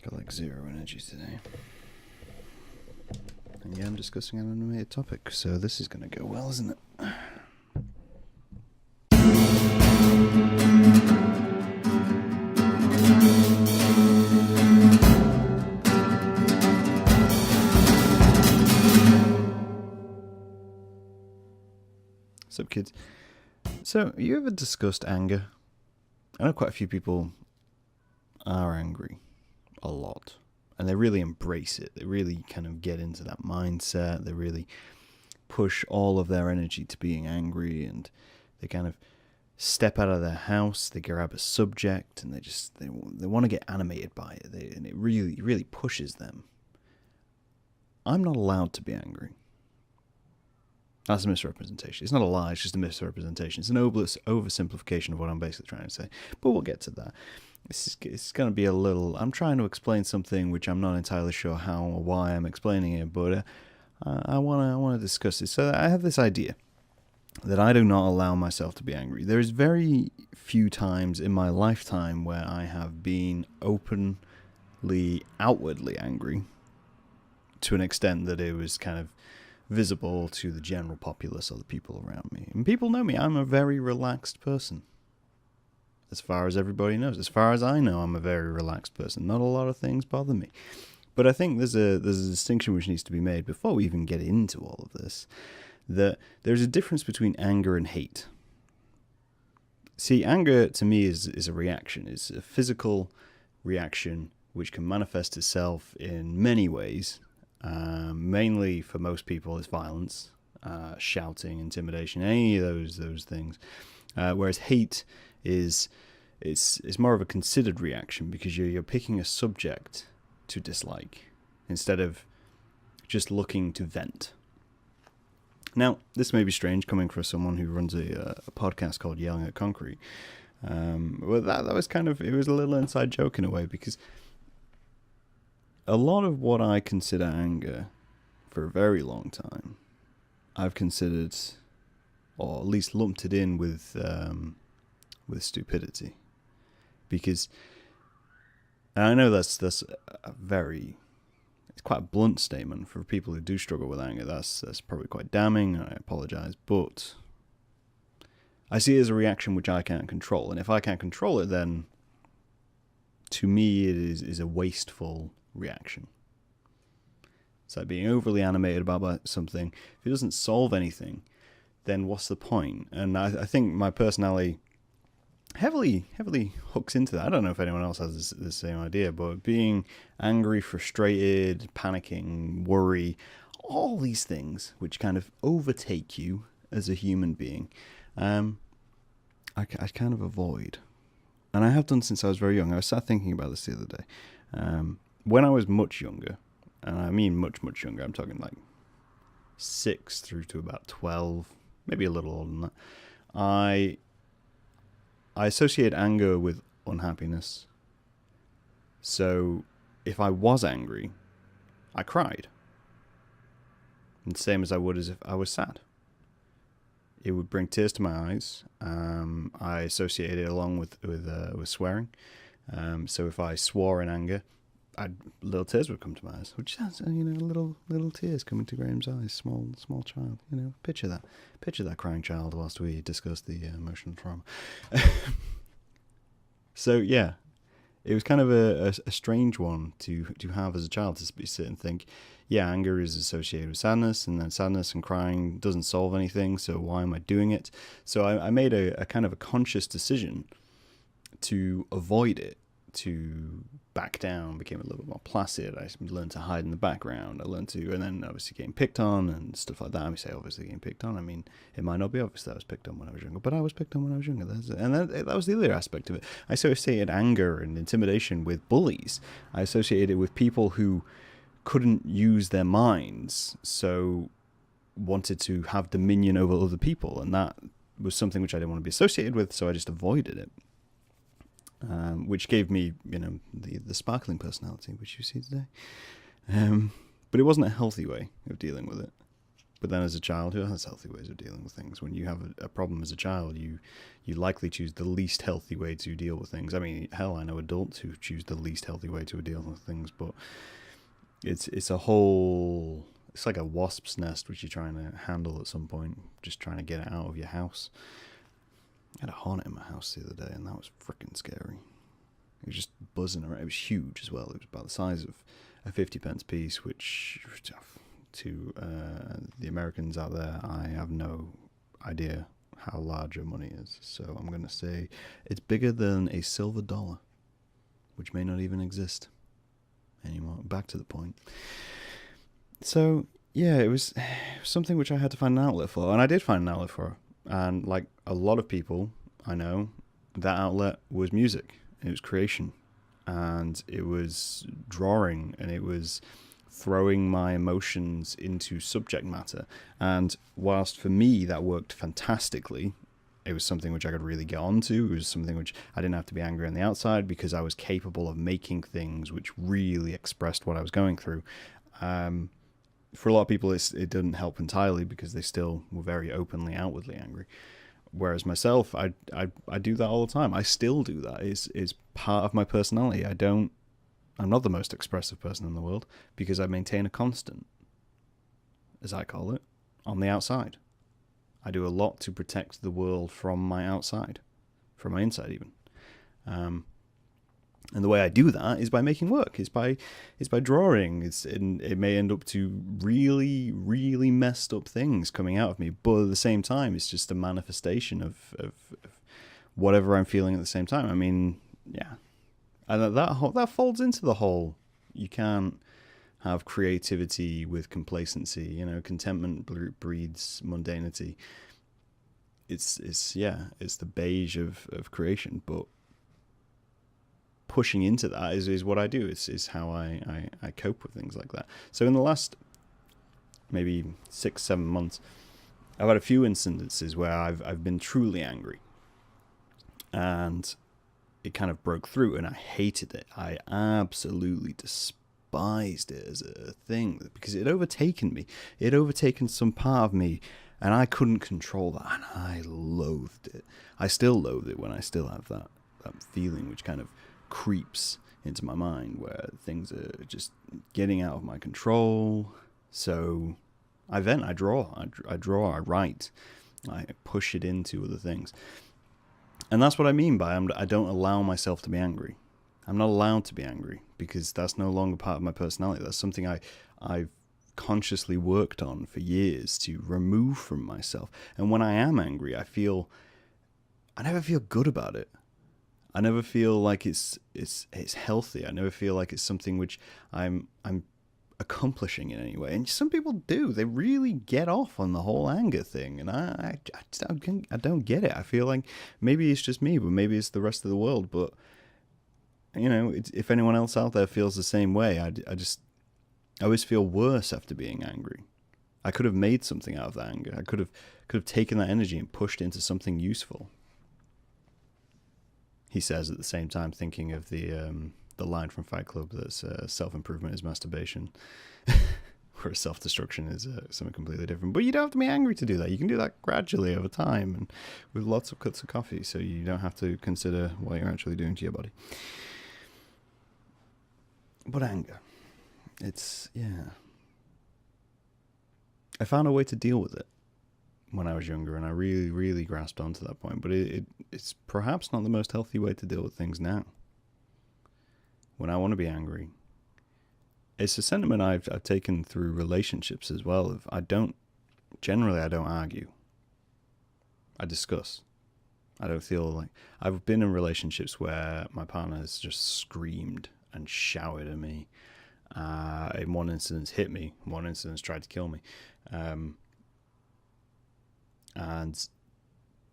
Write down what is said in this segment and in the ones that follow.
Got like zero energy today. And yeah, I'm discussing an animated topic, so this is going to go well, isn't it? What's up, kids? So, have you ever discussed anger? I know quite a few people are angry a lot, and they really embrace it. They really kind of get into that mindset. They really push all of their energy to being angry, and they kind of step out of their house, they grab a subject, and they want to get animated by it, and it really pushes them. I'm not allowed to be angry. That's a misrepresentation. It's not a lie, it's just a misrepresentation. It's an oversimplification of what I'm basically trying to say. But we'll get to that. It's going to be a little... I'm trying to explain something which I'm not entirely sure how or why I'm explaining it, but I want to discuss it. So I have this idea that I do not allow myself to be angry. There is very few times in my lifetime where I have been openly, outwardly angry to an extent that it was kind of visible to the general populace or the people around me. And people know me. I'm a very relaxed person. As far as everybody knows. As far as I know, I'm a very relaxed person. Not a lot of things bother me. But I think there's a distinction which needs to be made before we even get into all of this. That there's a difference between anger and hate. See, anger to me is a reaction. It's a physical reaction which can manifest itself in many ways. Mainly for most people is violence, shouting, intimidation, any of those things. Whereas hate is more of a considered reaction because you're picking a subject to dislike instead of just looking to vent. Now, this may be strange coming from someone who runs a podcast called Yelling at Concrete. Well, that was kind of, it was a little inside joke in a way, because a lot of what I consider anger for a very long time, I've considered, or at least lumped it in with stupidity. Because, and I know that's a very... It's quite a blunt statement for people who do struggle with anger. That's probably quite damning, and I apologize. But I see it as a reaction which I can't control. And if I can't control it, then to me it is a wasteful reaction. It's like being overly animated about something. If it doesn't solve anything, then what's the point? And I think my personality heavily hooks into that. I don't know if anyone else has the same idea, but being angry, frustrated, panicking, worry, all these things which kind of overtake you as a human being, I kind of avoid. And I have done since I was very young. I was sat thinking about this the other day. When I was much younger, and I mean much younger, I'm talking like 6 through to about 12, maybe a little older than that, I associate anger with unhappiness. So if I was angry, I cried. And the same as I would as if I was sad. It would bring tears to my eyes. I associate it along with swearing. So if I swore in anger, little tears would come to my eyes, which sounds, little tears coming to Graham's eyes. Small child, picture that crying child whilst we discuss the emotional trauma. So yeah, it was kind of a strange one to have as a child, to sit and think, yeah, anger is associated with sadness, and then sadness and crying doesn't solve anything, so why am I doing it? So I made a kind of a conscious decision to avoid it, to back down, became a little bit more placid. I learned to hide in the background. And then obviously getting picked on and stuff like that. I say obviously getting picked on. I mean, it might not be obvious that I was picked on when I was younger, but I was picked on when I was younger. And that was the other aspect of it. I associated anger and intimidation with bullies. I associated it with people who couldn't use their minds, so wanted to have dominion over other people, and that was something which I didn't want to be associated with, so I just avoided it. Which gave me, the sparkling personality which you see today. But it wasn't a healthy way of dealing with it. But then as a child, who has healthy ways of dealing with things? When you have a problem as a child, you likely choose the least healthy way to deal with things. I mean, hell, I know adults who choose the least healthy way to deal with things, but it's a whole... It's like a wasp's nest which you're trying to handle at some point, just trying to get it out of your house. I had a hornet in my house the other day, and that was freaking scary. It was just buzzing around. It was huge as well. It was about the size of a 50p piece, which to the Americans out there, I have no idea how large your money is. So I'm going to say it's bigger than a silver dollar, which may not even exist anymore. Back to the point. So, yeah, it was something which I had to find an outlet for, and I did find an outlet for. And like a lot of people I know, that outlet was music. It was creation, and it was drawing, and it was throwing my emotions into subject matter. And whilst for me that worked fantastically, it was something which I could really get onto. It was something which I didn't have to be angry on the outside, because I was capable of making things which really expressed what I was going through. For a lot of people, it didn't help entirely, because they still were very openly, outwardly angry. Whereas myself, I do that all the time. I still do that. It's part of my personality. I'm not the most expressive person in the world, because I maintain a constant, as I call it, on the outside. I do a lot to protect the world from my outside, from my inside even. And the way I do that is by making work. It's by drawing. It may end up to really, really messed up things coming out of me, but at the same time, it's just a manifestation of whatever I'm feeling at the same time. I mean, yeah, and that folds into the whole. You can't have creativity with complacency. You know, contentment breeds mundanity. It's the beige of creation, but pushing into that is what I do. It's how I cope with things like that. So in the last maybe 6-7 months, I've had a few instances where I've been truly angry, and it kind of broke through, and I hated it. I absolutely despised it as a thing, because it had overtaken me. It had overtaken some part of me, and I couldn't control that, and I loathed it. I still loathe it when I still have that feeling which kind of creeps into my mind, where things are just getting out of my control. So I vent, I draw, I write, I push it into other things. And that's what I mean by I don't allow myself to be angry. I'm not allowed to be angry, because that's no longer part of my personality. That's something I've consciously worked on for years to remove from myself. And when I am angry, I never feel good about it. I never feel like it's healthy. I never feel like it's something which I'm accomplishing in any way. And some people do. They really get off on the whole anger thing, and I don't get it. I feel like maybe it's just me, but maybe it's the rest of the world. But you know, if anyone else out there feels the same way, I always feel worse after being angry. I could have made something out of that anger. I could have taken that energy and pushed it into something useful. He says at the same time, thinking of the line from Fight Club that's self-improvement is masturbation, whereas self-destruction is something completely different. But you don't have to be angry to do that. You can do that gradually over time and with lots of cups of coffee, so you don't have to consider what you're actually doing to your body. But anger, I found a way to deal with it when I was younger, and I really, really grasped onto that point. But it's perhaps not the most healthy way to deal with things now. When I want to be angry, it's a sentiment I've taken through relationships as well. I don't argue. I discuss. I don't feel like... I've been in relationships where my partner has just screamed and shouted at me. In one instance hit me. In one instance tried to kill me. And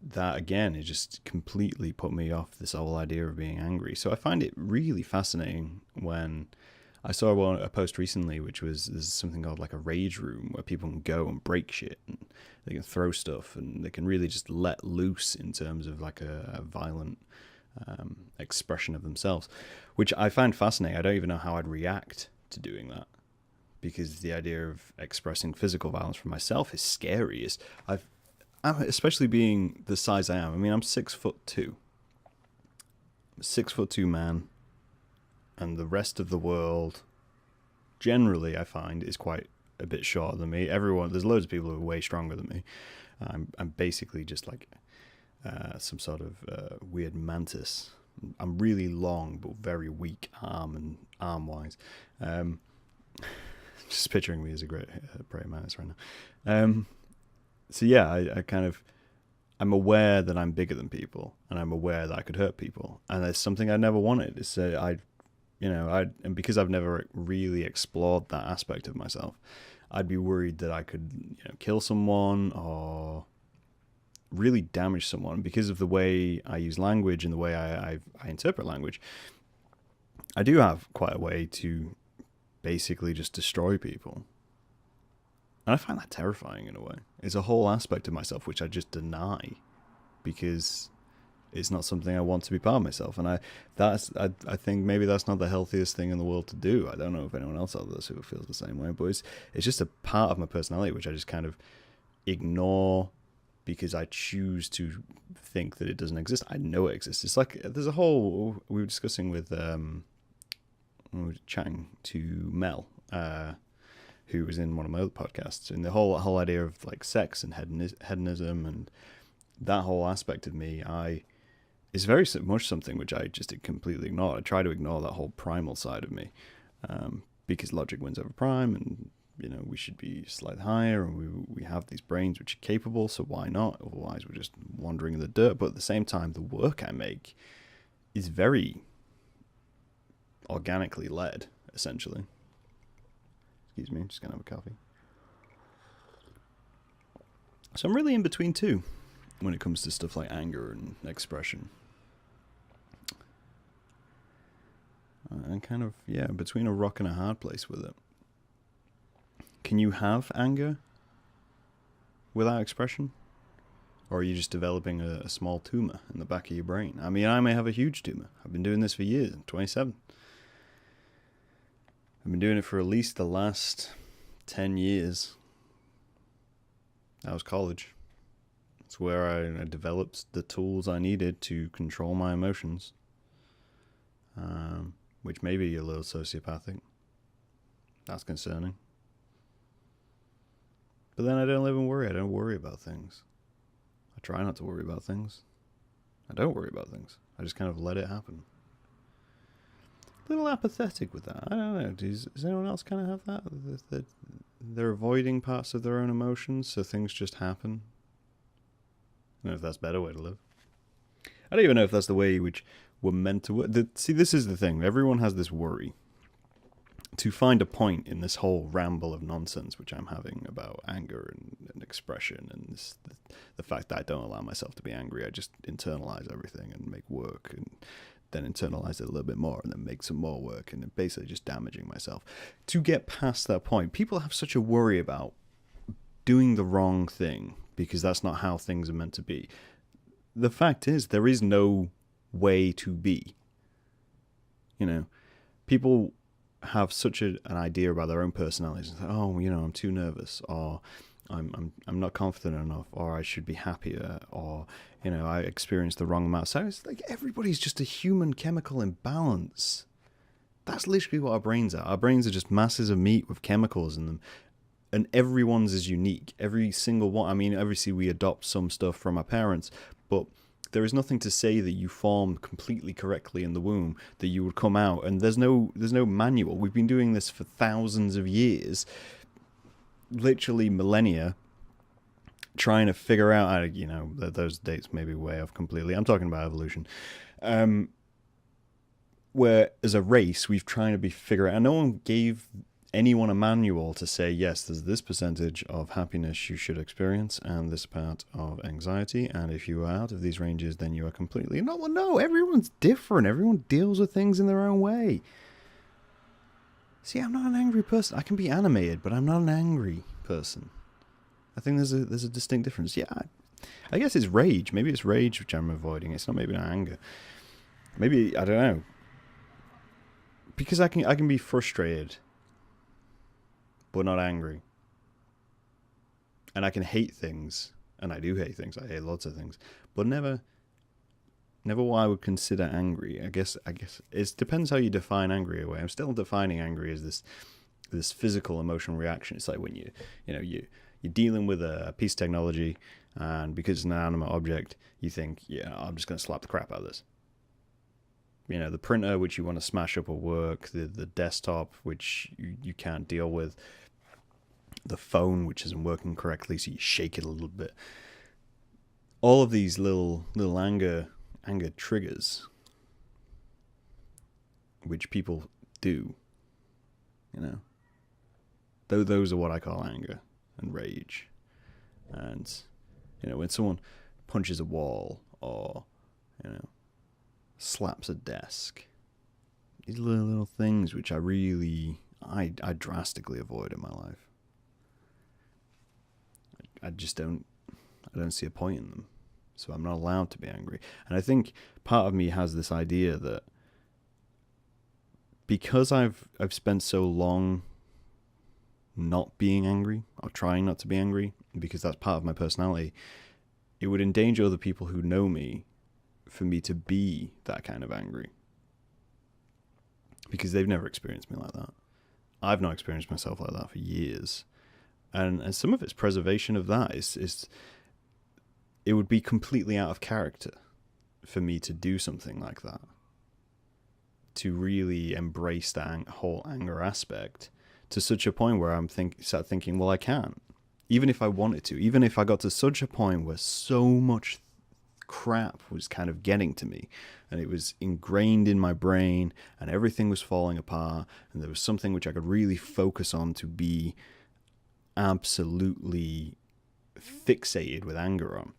that, again, it just completely put me off this whole idea of being angry. So I find it really fascinating when I saw a post recently, which was, there's something called like a rage room, where people can go and break shit, and they can throw stuff, and they can really just let loose in terms of like a violent expression of themselves, which I find fascinating. I don't even know how I'd react to doing that, because the idea of expressing physical violence from myself is scary. I'm especially being the size I am. I mean, I'm 6'2". I'm a 6'2" man, and the rest of the world, generally, I find, is quite a bit shorter than me. There's loads of people who are way stronger than me. I'm basically just like some sort of weird mantis. I'm really long but very weak arm-wise. Just picturing me as a great praying mantis right now. So yeah, I kind of, I'm aware that I'm bigger than people, and I'm aware that I could hurt people, and there's something I never wanted. It's and because I've never really explored that aspect of myself, I'd be worried that I could, kill someone or really damage someone because of the way I use language and the way I interpret language. I do have quite a way to basically just destroy people. And I find that terrifying in a way. It's a whole aspect of myself which I just deny because it's not something I want to be part of myself. And I think maybe that's not the healthiest thing in the world to do. I don't know if anyone else out there who feels the same way, but it's just a part of my personality which I just kind of ignore because I choose to think that it doesn't exist. I know it exists. It's like there's a whole, we were discussing with, we were chatting to Mel, who was in one of my other podcasts, and the whole idea of like sex and hedonism and that whole aspect of me, is very much something which I just completely ignore. I try to ignore that whole primal side of me, because logic wins over prime, and we should be slightly higher, and we have these brains which are capable, so why not? Otherwise we're just wandering in the dirt. But at the same time, the work I make is very organically led, essentially. Excuse me, just gonna have a coffee. So I'm really in between two when it comes to stuff like anger and expression. And kind of, between a rock and a hard place with it. Can you have anger without expression? Or are you just developing a small tumor in the back of your brain? I mean, I may have a huge tumor. I've been doing this for years. I'm 27. I've been doing it for at least the last 10 years. That was college. It's where I developed the tools I needed to control my emotions, which may be a little sociopathic. That's concerning. But then I don't live and worry. I don't worry about things. I try not to worry about things. I don't worry about things. I just kind of let it happen. A little apathetic with that. I don't know. Does anyone else kind of have that? They're avoiding parts of their own emotions, so things just happen. I don't know if that's a better way to live. I don't even know if that's the way which we're meant to work. See, this is the thing. Everyone has this worry to find a point in this whole ramble of nonsense which I'm having about anger and expression and the fact that I don't allow myself to be angry. I just internalize everything and make work, and then internalize it a little bit more, and then make some more work, and then basically just damaging myself. To get past that point, people have such a worry about doing the wrong thing because that's not how things are meant to be. The fact is, there is no way to be. People have such an idea about their own personalities. Oh, I'm too nervous, or I'm not confident enough, or I should be happier, or I experienced the wrong amount. So it's like everybody's just a human chemical imbalance. That's literally what our brains are. Our brains are just masses of meat with chemicals in them, and everyone's is unique. Every single one. I mean, obviously we adopt some stuff from our parents, but there is nothing to say that you formed completely correctly in the womb, that you would come out, and there's no manual. We've been doing this for thousands of years, literally millennia, trying to figure out, those dates may be way off completely. I'm talking about evolution. Where as a race, we've trying to figure out, and no one gave anyone a manual to say, yes, there's this percentage of happiness you should experience and this part of anxiety, and if you are out of these ranges, then you are completely... No, everyone's different. Everyone deals with things in their own way. See, I'm not an angry person. I can be animated, but I'm not an angry person. I think there's a distinct difference. Yeah, I guess it's rage. Maybe it's rage which I'm avoiding. It's not maybe not anger. Maybe, I don't know. Because I can be frustrated. but not angry. And I can hate things, and I do hate things. I hate lots of things, but never what I would consider angry. I guess it depends how you define angry away. I'm still defining angry as this physical emotional reaction. It's like when you're dealing with a piece of technology, and because it's an inanimate object, you think, yeah, I'm just going to slap the crap out of this. The printer, which you want to smash up at work, the desktop, which you can't deal with, the phone, which isn't working correctly, so you shake it a little bit. All of these little anger triggers, which people do, those are what I call anger and rage. And when someone punches a wall or slaps a desk, these little things which I drastically avoid in my life. I don't see a point in them. So I'm not allowed to be angry. And I think part of me has this idea that because I've spent so long not being angry, or trying not to be angry, because that's part of my personality, it would endanger other people who know me for me to be that kind of angry. Because they've never experienced me like that. I've not experienced myself like that for years. And some of its preservation of that is it would be completely out of character for me to do something like that. To really embrace that whole anger aspect to such a point where I'm start thinking, well, I can't. Even if I wanted to. Even if I got to such a point where so much crap was kind of getting to me and it was ingrained in my brain and everything was falling apart and there was something which I could really focus on to be absolutely fixated with anger on.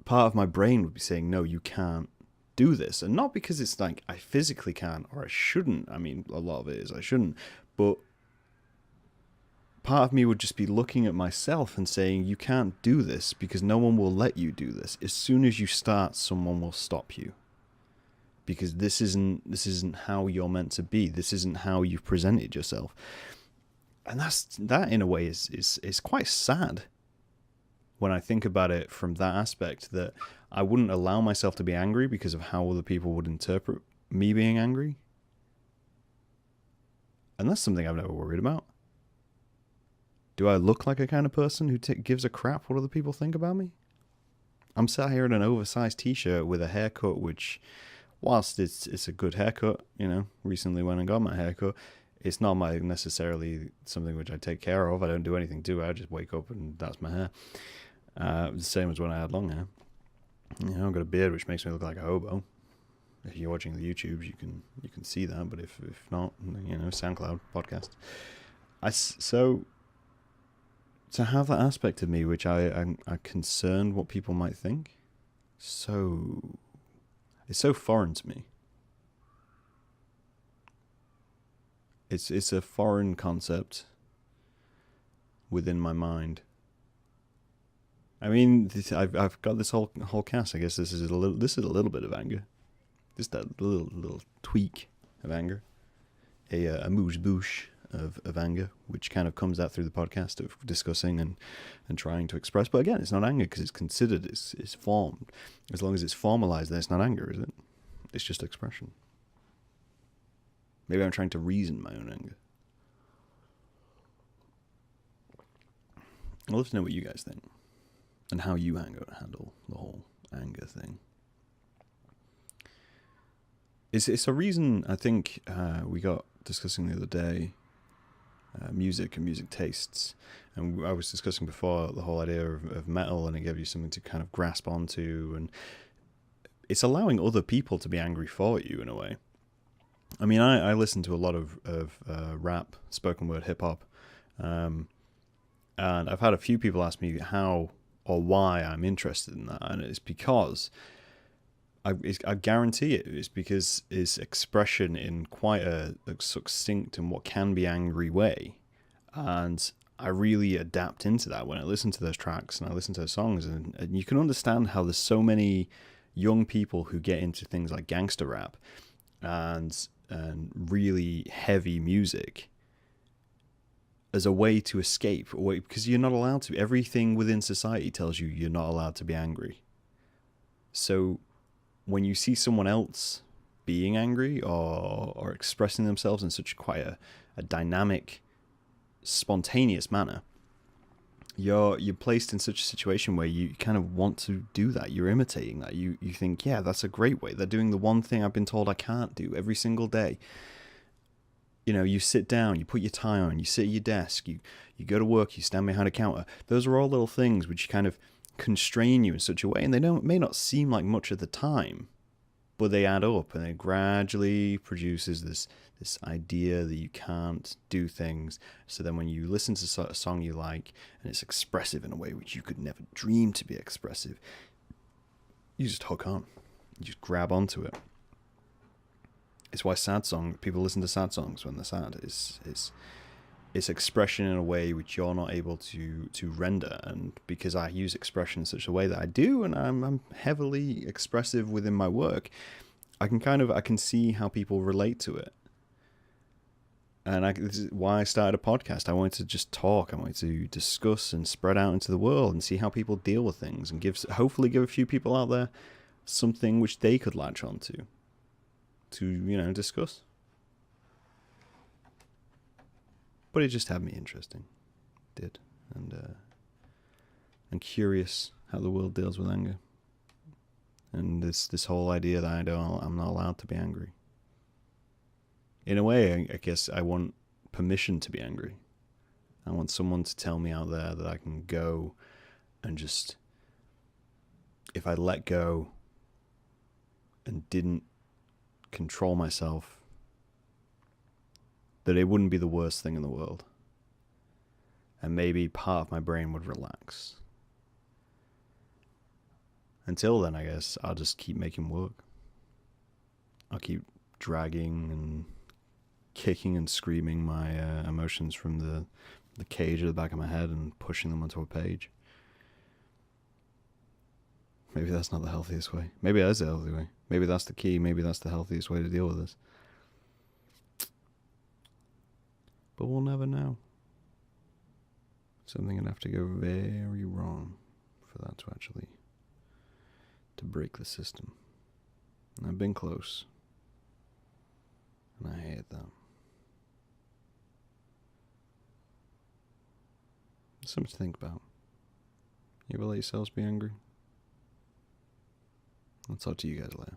Part of my brain would be saying, no, you can't do this. And not because it's like I physically can't or I shouldn't. I mean, a lot of it is I shouldn't. But part of me would just be looking at myself and saying, you can't do this because no one will let you do this. As soon as you start, someone will stop you. Because this isn't how you're meant to be. This isn't how you've presented yourself. And that in a way is quite sad when I think about it from that aspect, that I wouldn't allow myself to be angry because of how other people would interpret me being angry. And that's something I've never worried about. Do I look like a kind of person who gives a crap what other people think about me? I'm sat here in an oversized t-shirt with a haircut which, whilst it's a good haircut, recently when I got my haircut, it's not necessarily something which I take care of. I don't do anything to it. I just wake up and that's my hair. The same as when I had long hair. I've got a beard which makes me look like a hobo. If you're watching the YouTubes, you can see that. But if not, SoundCloud podcast. So to have that aspect of me which I'm concerned what people might think, it's so foreign to me. It's a foreign concept within my mind. I mean, I've got this whole cast. I guess this is a little bit of anger, just that little tweak of anger, a mouche bouche of anger, which kind of comes out through the podcast of discussing and trying to express. But again, it's not anger because it's considered, it's formed. As long as it's formalized, then it's not anger, is it? It's just expression. Maybe I'm trying to reason my own anger. I'd love to know what you guys think and how you handle the whole anger thing. It's a reason, I think, we got discussing the other day, music and music tastes. And I was discussing before the whole idea of metal, and it gave you something to kind of grasp onto. And it's allowing other people to be angry for you in a way. I mean, I listen to a lot of rap, spoken word, hip hop, and I've had a few people ask me how or why I'm interested in that, and it's because I guarantee it's because it's expression in quite a succinct and what can be angry way, and I really adapt into that when I listen to those tracks and I listen to those songs, and you can understand how there's so many young people who get into things like gangster rap and really heavy music as a way to escape, because you're not allowed to. Everything within society tells you you're not allowed to be angry. So when you see someone else being angry or expressing themselves in such quite a dynamic, spontaneous manner, you're placed in such a situation where you kind of want to do that. You're imitating that. You think, yeah, that's a great way. They're doing the one thing I've been told I can't do every single day. You know, you sit down, you put your tie on, you sit at your desk, you go to work, you stand behind a counter. Those are all little things which kind of constrain you in such a way, and they may not seem like much at the time, but they add up, and it gradually produces this idea that you can't do things. So then when you listen to a song you like, and it's expressive in a way which you could never dream to be expressive, you just hook on. You just grab onto it. It's why people listen to sad songs when they're sad. It's expression in a way which you're not able to render, and because I use expression in such a way that I do, and I'm heavily expressive within my work, I can see how people relate to it. And this is why I started a podcast. I wanted to just talk. I wanted to discuss and spread out into the world and see how people deal with things, and hopefully give a few people out there something which they could latch onto to discuss. But it just had me interesting. It did. And I'm curious how the world deals with anger. And this whole idea that I'm not allowed to be angry. In a way, I guess I want permission to be angry. I want someone to tell me out there that I can go and just, if I let go and didn't control myself, that it wouldn't be the worst thing in the world. And maybe part of my brain would relax. Until then, I guess I'll just keep making work. I'll keep dragging and kicking and screaming my emotions from the cage at the back of my head and pushing them onto a page. Maybe that's not the healthiest way. Maybe that is the healthy way. Maybe that's the key. Maybe that's the healthiest way to deal with this. But we'll never know. Something would have to go very wrong for that to break the system. And I've been close. And I hate that. Something to think about. You ever let yourselves be angry? I'll talk to you guys later.